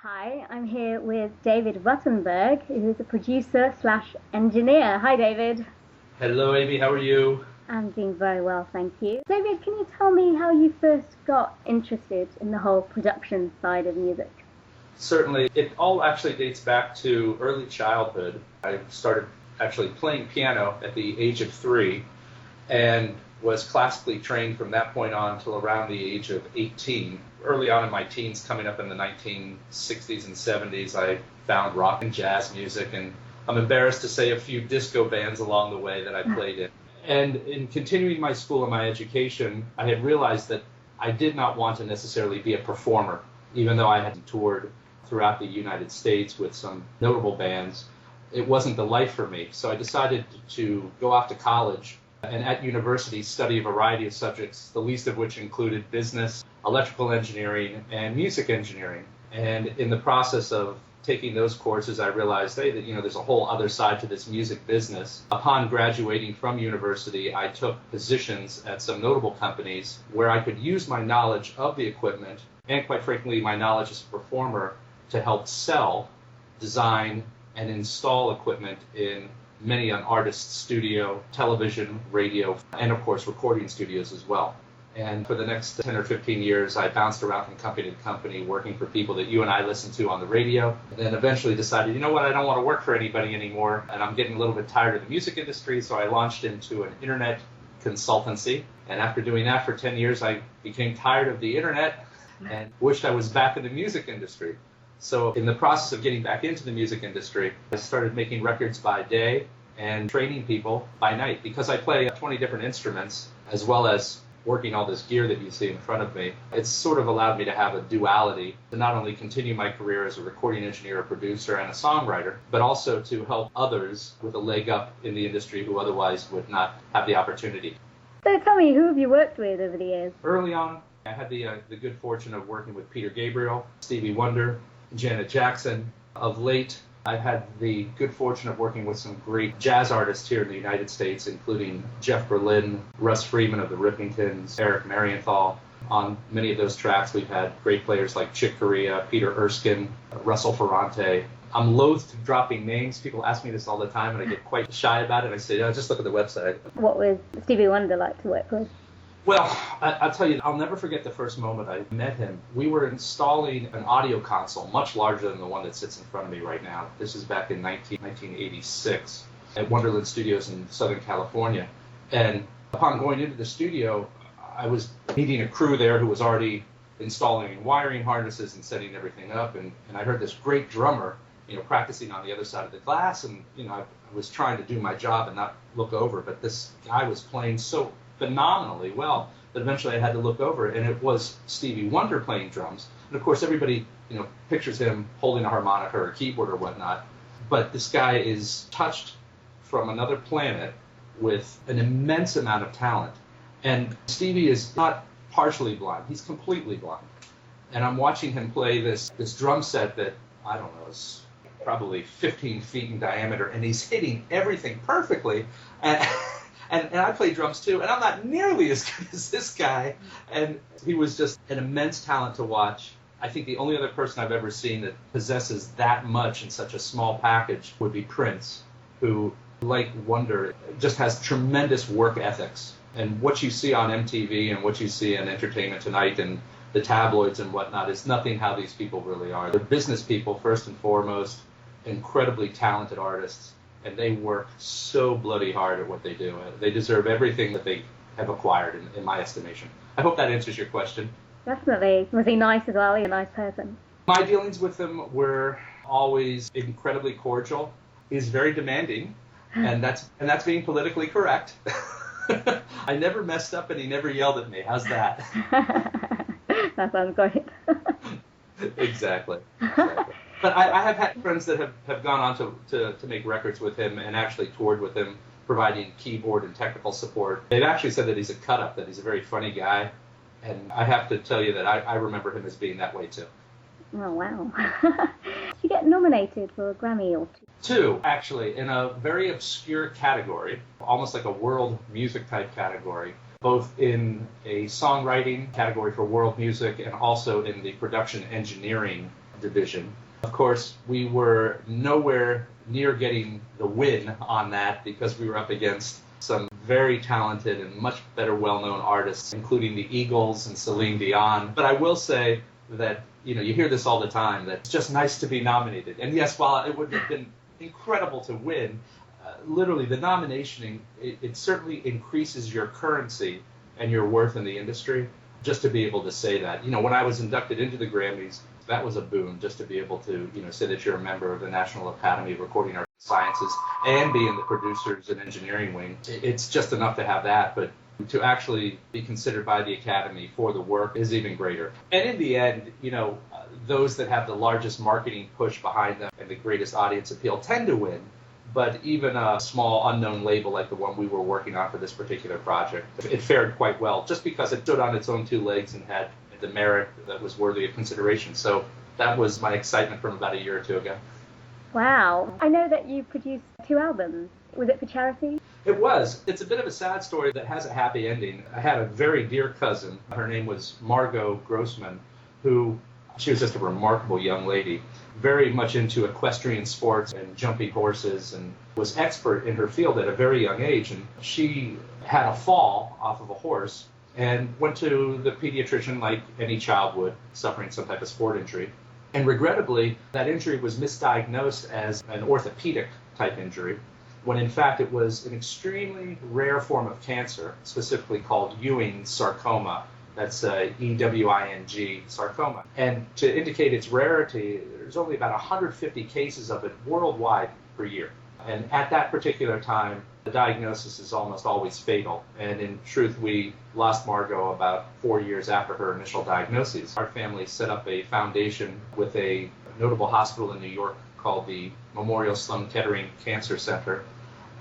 Hi, I'm here with David Ruttenberg, who is a producer slash engineer. Hi, David. Hello, Amy. How are you? I'm doing very well, thank you. David, can you tell me how you first got interested in the whole production side of music? Certainly. It all actually dates back to early childhood. I started actually playing piano at the age of 3 and was classically trained from that point on till around the age of 18. Early on in my teens, coming up in the 1960s and 70s, I found rock and jazz music, and I'm embarrassed to say a few disco bands along the way that I played in. And in continuing my school and my education, I had realized that I did not want to necessarily be a performer, even though I had toured throughout the United States with some notable bands. It wasn't the life for me, so I decided to go off to college and at university study a variety of subjects, the least of which included business, electrical engineering, and music engineering. And in the process of taking those courses, I realized, hey, that there's a whole other side to this music business. Upon graduating from university, I took positions at some notable companies where I could use my knowledge of the equipment and, quite frankly, my knowledge as a performer to help sell, design, and install equipment in many an artist's studio, television, radio, and of course recording studios as well. And for the next 10 or 15 years, I bounced around from company to company working for people that you and I listen to on the radio, and then eventually decided, you know what, I don't want to work for anybody anymore, and I'm getting a little bit tired of the music industry, so I launched into an internet consultancy. And after doing that for 10 years, I became tired of the internet and wished I was back in the music industry. So in the process of getting back into the music industry, I started making records by day and training people by night. Because I play 20 different instruments, as well as working all this gear that you see in front of me, it's sort of allowed me to have a duality to not only continue my career as a recording engineer, a producer, and a songwriter, but also to help others with a leg up in the industry who otherwise would not have the opportunity. So tell me, who have you worked with over the years? Early on, I had the good fortune of working with Peter Gabriel, Stevie Wonder, Janet Jackson. Of late, I've had the good fortune of working with some great jazz artists here in the United States, including Jeff Berlin, Russ Freeman of the Rippingtons, Eric Marienthal. On many of those tracks, we've had great players like Chick Corea, Peter Erskine, Russell Ferrante. I'm loath to dropping names. People ask me this all the time, and I get quite shy about it. I say, just look at the website. What was Stevie Wonder like to work with? Well, I'll tell you, I'll never forget the first moment I met him. We were installing an audio console, much larger than the one that sits in front of me right now. This is back in 1986 at Wonderland Studios in Southern California. And upon going into the studio, I was meeting a crew there who was already installing wiring harnesses and setting everything up. And I heard this great drummer, practicing on the other side of the glass. And, I was trying to do my job and not look over. But this guy was playing so phenomenally well that eventually I had to look over, and it was Stevie Wonder playing drums. And of course everybody pictures him holding a harmonica or a keyboard or whatnot, but this guy is touched from another planet with an immense amount of talent. And Stevie is not partially blind, he's completely blind. And I'm watching him play this drum set that, I don't know, is probably 15 feet in diameter, and he's hitting everything perfectly. And I play drums too, and I'm not nearly as good as this guy. And he was just an immense talent to watch. I think the only other person I've ever seen that possesses that much in such a small package would be Prince, who, like Wonder, just has tremendous work ethics. And what you see on MTV and what you see in Entertainment Tonight and the tabloids and whatnot is nothing how these people really are. They're business people, first and foremost, incredibly talented artists. And they work so bloody hard at what they do. They deserve everything that they have acquired, in my estimation. I hope that answers your question. Definitely. Was he nice as well? He's a nice person. My dealings with him were always incredibly cordial. He's very demanding, and that's being politically correct. I never messed up, and he never yelled at me. How's that? That sounds great. Exactly. But I have had friends that have gone on to make records with him and actually toured with him, providing keyboard and technical support. They've actually said that he's a cut-up, that he's a very funny guy. And I have to tell you that I remember him as being that way, too. Oh, wow. Did you get nominated for a Grammy or two? Two, actually, in a very obscure category, almost like a world music type category, both in a songwriting category for world music and also in the production engineering division. Of course, we were nowhere near getting the win on that because we were up against some very talented and much better well-known artists, including the Eagles and Celine Dion. But I will say that, you hear this all the time, that it's just nice to be nominated. And yes, while it would have been incredible to win, literally the nomination, it certainly increases your currency and your worth in the industry just to be able to say that. When I was inducted into the Grammys, that was a boon, just to be able to, say that you're a member of the National Academy of Recording Arts and Sciences and be in the producers and engineering wing. It's just enough to have that, but to actually be considered by the Academy for the work is even greater. And in the end, those that have the largest marketing push behind them and the greatest audience appeal tend to win. But even a small unknown label like the one we were working on for this particular project, it fared quite well just because it stood on its own two legs and had the merit that was worthy of consideration. So that was my excitement from about a year or two ago. Wow. I know that you produced 2 albums. Was it for charity? It was. It's a bit of a sad story that has a happy ending. I had a very dear cousin. Her name was Margot Grossman, she was just a remarkable young lady, very much into equestrian sports and jumping horses, and was expert in her field at a very young age. And she had a fall off of a horse and went to the pediatrician like any child would, suffering some type of sport injury. And regrettably, that injury was misdiagnosed as an orthopedic type injury, when in fact it was an extremely rare form of cancer, specifically called Ewing's sarcoma. That's EWING sarcoma. And to indicate its rarity, there's only about 150 cases of it worldwide per year. And at that particular time, the diagnosis is almost always fatal. And in truth, we lost Margot about 4 years after her initial diagnosis. Our family set up a foundation with a notable hospital in New York called the Memorial Sloan Kettering Cancer Center.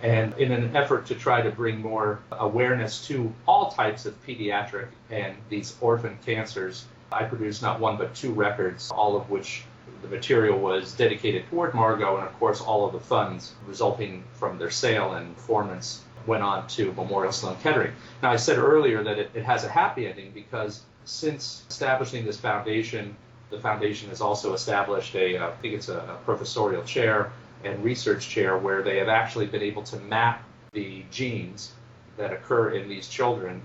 And in an effort to try to bring more awareness to all types of pediatric and these orphan cancers, I produced not 1 but 2 records, all of which the material was dedicated toward Margot, and of course all of the funds resulting from their sale and performance went on to Memorial Sloan Kettering. Now, I said earlier that it has a happy ending because since establishing this foundation, the foundation has also established I think it's a professorial chair and research chair where they have actually been able to map the genes that occur in these children,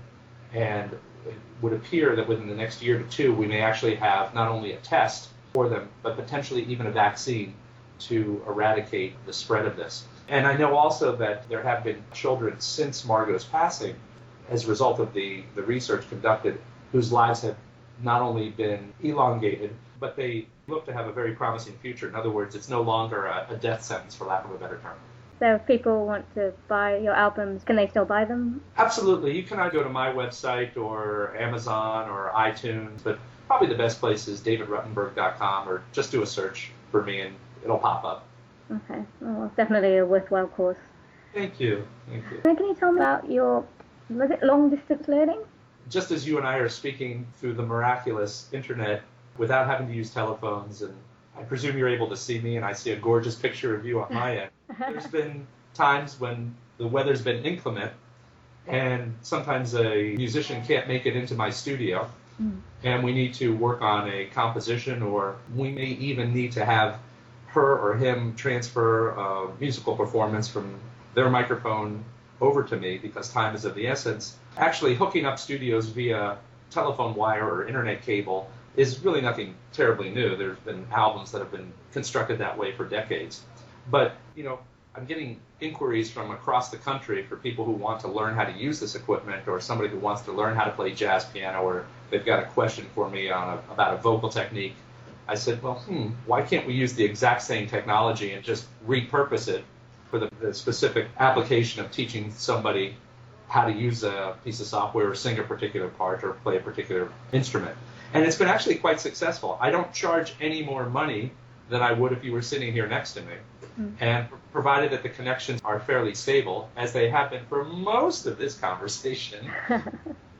and it would appear that within the next year to 2 we may actually have not only a test for them but potentially even a vaccine to eradicate the spread of this. And I know also that there have been children since Margot's passing as a result of the research conducted whose lives have not only been elongated, but they look to have a very promising future. In other words, it's no longer a death sentence, for lack of a better term. So if people want to buy your albums, can they still buy them? Absolutely. You can either go to my website or Amazon or iTunes, but probably the best place is davidruttenberg.com, or just do a search for me and it'll pop up. Okay. Well, it's definitely a worthwhile course. Thank you. Thank you. Now, can you tell me about was it long distance learning? Just as you and I are speaking through the miraculous internet without having to use telephones, and I presume you're able to see me and I see a gorgeous picture of you on my end. There's been times when the weather's been inclement and sometimes a musician can't make it into my studio and we need to work on a composition, or we may even need to have her or him transfer a musical performance from their microphone over to me because time is of the essence. Actually, hooking up studios via telephone wire or internet cable is really nothing terribly new. There's been albums that have been constructed that way for decades. But, I'm getting inquiries from across the country for people who want to learn how to use this equipment, or somebody who wants to learn how to play jazz piano, or they've got a question for me about a vocal technique. I said, well, why can't we use the exact same technology and just repurpose it for the specific application of teaching somebody how to use a piece of software or sing a particular part or play a particular instrument. And it's been actually quite successful. I don't charge any more money than I would if you were sitting here next to me. And provided that the connections are fairly stable, as they have been for most of this conversation,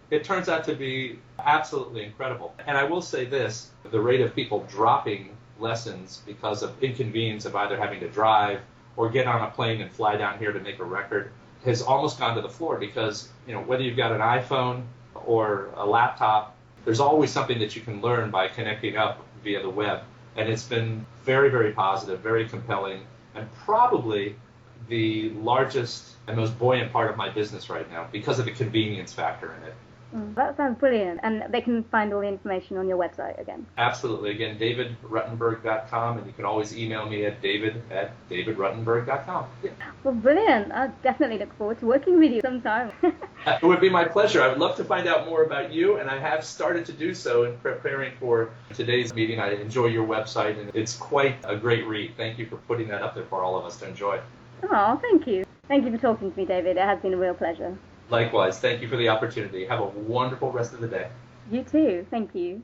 it turns out to be absolutely incredible. And I will say this, the rate of people dropping lessons because of inconvenience of either having to drive or get on a plane and fly down here to make a record has almost gone to the floor because, whether you've got an iPhone or a laptop, there's always something that you can learn by connecting up via the web. And it's been very, very positive, very compelling, and probably the largest and most buoyant part of my business right now because of the convenience factor in it. That sounds brilliant. And they can find all the information on your website again. Absolutely. Again, davidruttenberg.com, and you can always email me at david@davidruttenberg.com. Yeah. Well, brilliant. I definitely look forward to working with you sometime. It would be my pleasure. I would love to find out more about you, and I have started to do so in preparing for today's meeting. I enjoy your website, and it's quite a great read. Thank you for putting that up there for all of us to enjoy. Oh, thank you. Thank you for talking to me, David. It has been a real pleasure. Likewise. Thank you for the opportunity. Have a wonderful rest of the day. You too. Thank you.